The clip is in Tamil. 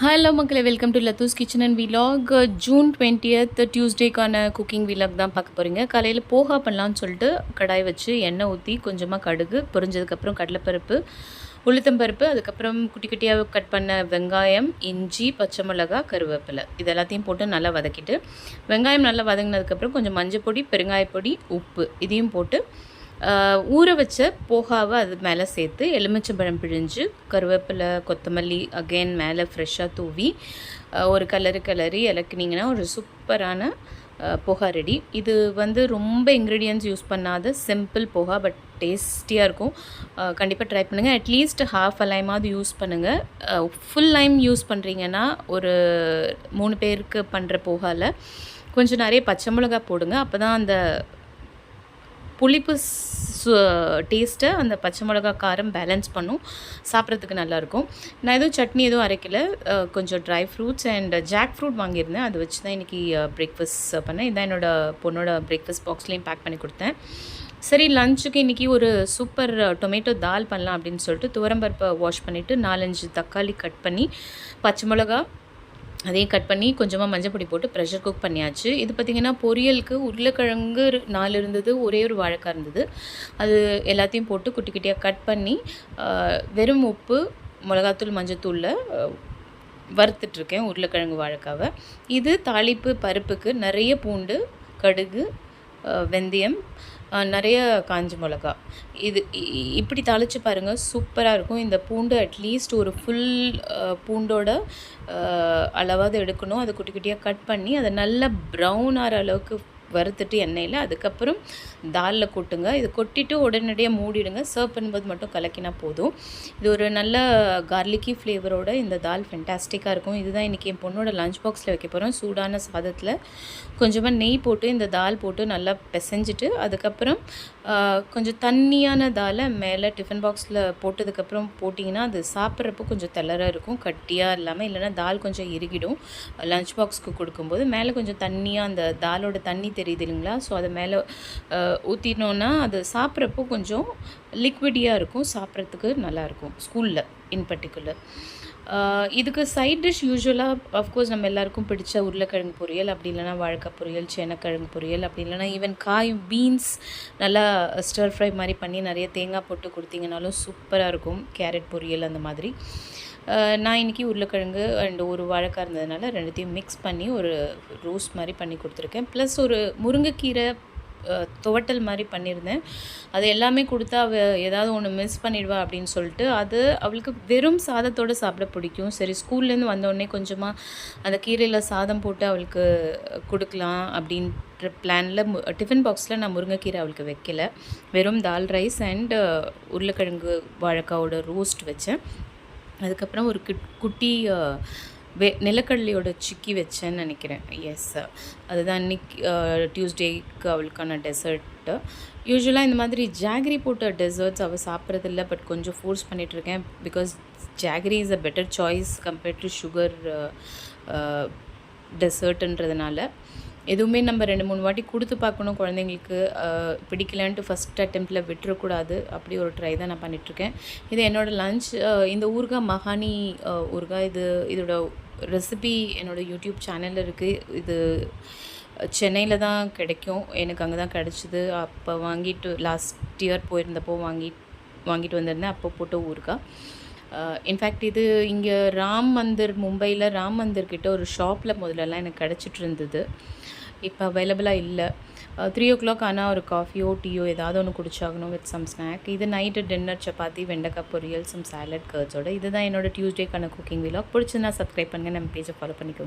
ஹலோ மக்களே, வெல்கம் டு லத்தூஸ் kitchen and vlog. June 20th டியூஸ்டேக்கான குக்கிங் விலாக் தான் பார்க்க போகிறீங்க. காலையில் போகா பண்ணலான்னு சொல்லிட்டு கடாய் வச்சு எண்ணெய் ஊற்றி கொஞ்சமாக கடுகு பொரிஞ்சதுக்கப்புறம் கடலைப்பருப்பு, உளுத்தம்பருப்பு, அதுக்கப்புறம் குட்டி குட்டியாக கட் பண்ண வெங்காயம், இஞ்சி, பச்சை மிளகாய், கருவேப்பிலை இது எல்லாத்தையும் போட்டு நல்லா வதக்கிட்டு, வெங்காயம் நல்லா வதங்கினதுக்கப்புறம் கொஞ்சம் மஞ்சள் பொடி, பெருங்காயப்பொடி, உப்பு இதையும் போட்டு ஊற வச்ச போகாவை அது மேலே சேர்த்து எலுமிச்சம்பழம் பிழிஞ்சு கருவேப்பிலை, கொத்தமல்லி அகெயின் மேலே ஃப்ரெஷ்ஷாக தூவி ஒரு கிளறி இலக்குனிங்கன்னா ஒரு சூப்பரான போகா ரெடி. இது ரொம்ப இன்க்ரீடியன்ட்ஸ் யூஸ் பண்ணாத சிம்பிள் போகா, பட் டேஸ்டியாக இருக்கும். கண்டிப்பாக ட்ரை பண்ணுங்கள். அட்லீஸ்ட் ஹாஃப் லைமாவது யூஸ் பண்ணுங்கள். ஃபுல் லைம் யூஸ் பண்ணுறீங்கன்னா ஒரு 3 பேருக்கு பண்ணுற போகாவில் கொஞ்சம் நிறைய பச்சை மிளகாய் போடுங்க. அப்போ தான் அந்த புளிப்பு டேஸ்ட்டை அந்த பச்சை மிளகா காரம் பேலன்ஸ் பண்ணும், சாப்பிட்றதுக்கு நல்லாயிருக்கும். நான் எதுவும் சட்னி எதுவும் அரைக்கலை, கொஞ்சம் dry fruits and jackfruit வாங்கியிருந்தேன். அதை வச்சு தான் இன்றைக்கி பிரேக்ஃபாஸ்ட் பண்ணேன். இதான் என்னோடய பொண்ணோட பிரேக்ஃபாஸ்ட் பாக்ஸ்லேயும் பேக் பண்ணி கொடுத்தேன். சரி, லஞ்சுக்கு இன்றைக்கி ஒரு சூப்பர் டொமேட்டோ தால் பண்ணலாம் அப்படின்னு சொல்லிட்டு துவரம்பருப்பை வாஷ் பண்ணிவிட்டு 4-5 தக்காளி கட் பண்ணி, பச்சை மிளகா அதையும் கட் பண்ணி கொஞ்சமாக மஞ்சள் பொடி போட்டு ப்ரெஷர் குக் பண்ணியாச்சு. இது பார்த்திங்கன்னா பொரியலுக்கு உருளைக்கிழங்கு 4 இருந்தது, ஒரே ஒரு வாழைக்காய் இருந்தது. அது எல்லாத்தையும் போட்டு குட்டி குட்டியாக கட் பண்ணி வெறும் உப்பு, மிளகாத்தூள், மஞ்சத்தூளில் வறுத்துட்ருக்கேன் உருளைக்கிழங்கு வாழைக்காவை. இது தாளிப்பு பருப்புக்கு நிறைய பூண்டு, கடுகு, வெந்தயம், நிறைய காஞ்ச மிளகா இது இப்படி தாளித்து பாருங்கள், சூப்பராக இருக்கும். இந்த பூண்டு அட்லீஸ்ட் ஒரு ஃபுல் பூண்டோட அளவாவது எடுக்கணும். அதை குட்டி குட்டியாக கட் பண்ணி அதை நல்லா ப்ரௌன் ஆகிற அளவுக்கு வறுத்துட்டு எண்ணெயில் அதுக்கப்புறம் தாலில் கொட்டுங்க. இது கொட்டிட்டு உடனடியாக மூடிடுங்க. சர்வ் பண்ணும்போது மட்டும் கலக்கினா போதும். இது ஒரு நல்ல கார்லிக்கி ஃப்ளேவரோட இந்த தால் ஃபென்டாஸ்டிக்காக இருக்கும். இதுதான் இன்றைக்கி என் பொண்ணோட லஞ்ச் பாக்ஸில் வைக்க போகிறோம். சூடான சாதத்தில் கொஞ்சமாக நெய் போட்டு இந்த தால் போட்டு நல்லா பிசைஞ்சிட்டு அதுக்கப்புறம் கொஞ்சம் தண்ணியான தாலை மேலே டிஃபன் பாக்ஸில் போட்டதுக்கப்புறம் போட்டிங்கன்னா அது சாப்பிட்றப்போ கொஞ்சம் திளறாக இருக்கும், கட்டியாக இல்லாமல். இல்லைனா தால் கொஞ்சம் இறுகிடும். லஞ்ச் பாக்ஸ்க்கு கொடுக்கும்போது மேலே கொஞ்சம் தண்ணியாக அந்த தாலோட தண்ணி தெரியுது இல்லைங்களா, ஸோ அதை மேலே ஊற்றினோன்னா அது சாப்பிட்றப்போ கொஞ்சம் லிக்விடியாக இருக்கும், சாப்பிட்றதுக்கு நல்லாயிருக்கும் ஸ்கூலில் இன் பர்டிகுலர். இதுக்கு சைட் டிஷ் யூஸ்வலாக அஃப்கோர்ஸ் நம்ம எல்லாருக்கும் பிடிச்ச உருளைக்கிழங்கு பொரியல், அப்படி இல்லைனா வாழைக்காய் பொரியல், சேனக்கிழங்கு பொரியல், அப்படி இல்லைனா ஈவன் காய் பீன்ஸ் நல்லா ஸ்டர் ஃப்ரை மாதிரி பண்ணி நிறைய தேங்காய் போட்டு கொடுத்தீங்கனாலும் சூப்பராக இருக்கும். கேரட் பொரியல் அந்த மாதிரி. நான் இன்றைக்கி உருளைக்கிழங்கு அண்ட் ஒரு வாழைக்காய் இருந்ததுனால ரெண்டுத்தையும் மிக்ஸ் பண்ணி ஒரு ரோஸ்ட் மாதிரி பண்ணி கொடுத்துருக்கேன். ப்ளஸ் ஒரு முருங்கைக்கீரை துவட்டல் மாதிரி பண்ணியிருந்தேன். அது எல்லாமே கொடுத்தா ஏதாவது ஒன்று மிஸ் பண்ணிடுவா அப்படின்னு சொல்லிட்டு அது அவளுக்கு வெறும் சாதத்தோடு சாப்பிட பிடிக்கும். சரி, ஸ்கூல்லேருந்து வந்தோடனே கொஞ்சமாக அந்த கீரையில் சாதம் போட்டு அவளுக்கு கொடுக்கலாம் அப்படின்ற பிளானில் டிஃபன் பாக்ஸில் நான் முருங்கைக்கீரை அவளுக்கு வைக்கல. வெறும் தால் ரைஸ் அண்ட் உருளைக்கிழங்கு வாழைக்காவோட ரோஸ்ட் வச்சேன். அதுக்கப்புறம் ஒரு குட்டி நிலக்கடலையோட சிக்கி வச்சேன்னு நினைக்கிறேன். எஸ், அதுதான் இன்றைக்கி டியூஸ்டேக்கு அவளுக்கான டெசர்ட்டு. யூஸ்வலாக இந்த மாதிரி ஜாகரி போட்ட டெசர்ட்ஸ் அவள் சாப்பிட்றதில்ல, பட் கொஞ்சம் ஃபோர்ஸ் பண்ணிகிட்ருக்கேன். Because jaggery is a better choice compared to sugar டெசர்ட்டுன்றதுனால எதுவுமே நம்ம 2-3 வாட்டி கொடுத்து பார்க்கணும். குழந்தைங்களுக்கு பிடிக்கலான்ட்டு ஃபஸ்ட் அட்டெம்ப்டில் விட்டுறக்கூடாது. அப்படி ஒரு ட்ரை தான் நான் பண்ணிகிட்ருக்கேன். இது என்னோடய லன்ச். இந்த ஊறுகாய் மகானி ஊறுகாய், இதோட ரெசிபி என்னோடய யூடியூப் சேனலில் இருக்குது. இது சென்னையில் தான் கிடைக்கும், எனக்கு அங்கே தான் கிடச்சிது. அப்போ வாங்கிட்டு லாஸ்ட் இயர் போயிருந்தப்போ வாங்கிட்டு வந்திருந்தேன். அப்போ போட்ட ஊறுகாய். இன்ஃபேக்ட் இது இங்கே ராம் மந்திர், மும்பையில் ராம் மந்திர் கிட்ட ஒரு ஷாப்பில் முதல்லலாம் எனக்கு கிடச்சிட்டு இருந்தது. இப்போ அவைலபிளாக இல்லை. 3 o'clock ஆனால் ஒரு காஃபியோ டீயோ ஏதாவது ஒன்று குடிச்சாகணும் வித் சம் ஸ்நாக். இது நைட்டு டின்னர் சப்பாத்தி, வெண்டைக்காய் பொரியல், சம் சாலட், கர்ட்ஸோட. இதுதான் என்னோடய டியூஸ்டேக்கான குக்கிங் விலாக். பிடிச்சதுன்னா சப்ஸ்கிரைப் பண்ணுங்கள், நம்ம பேஜை ஃபாலோ பண்ணிக்கோங்க.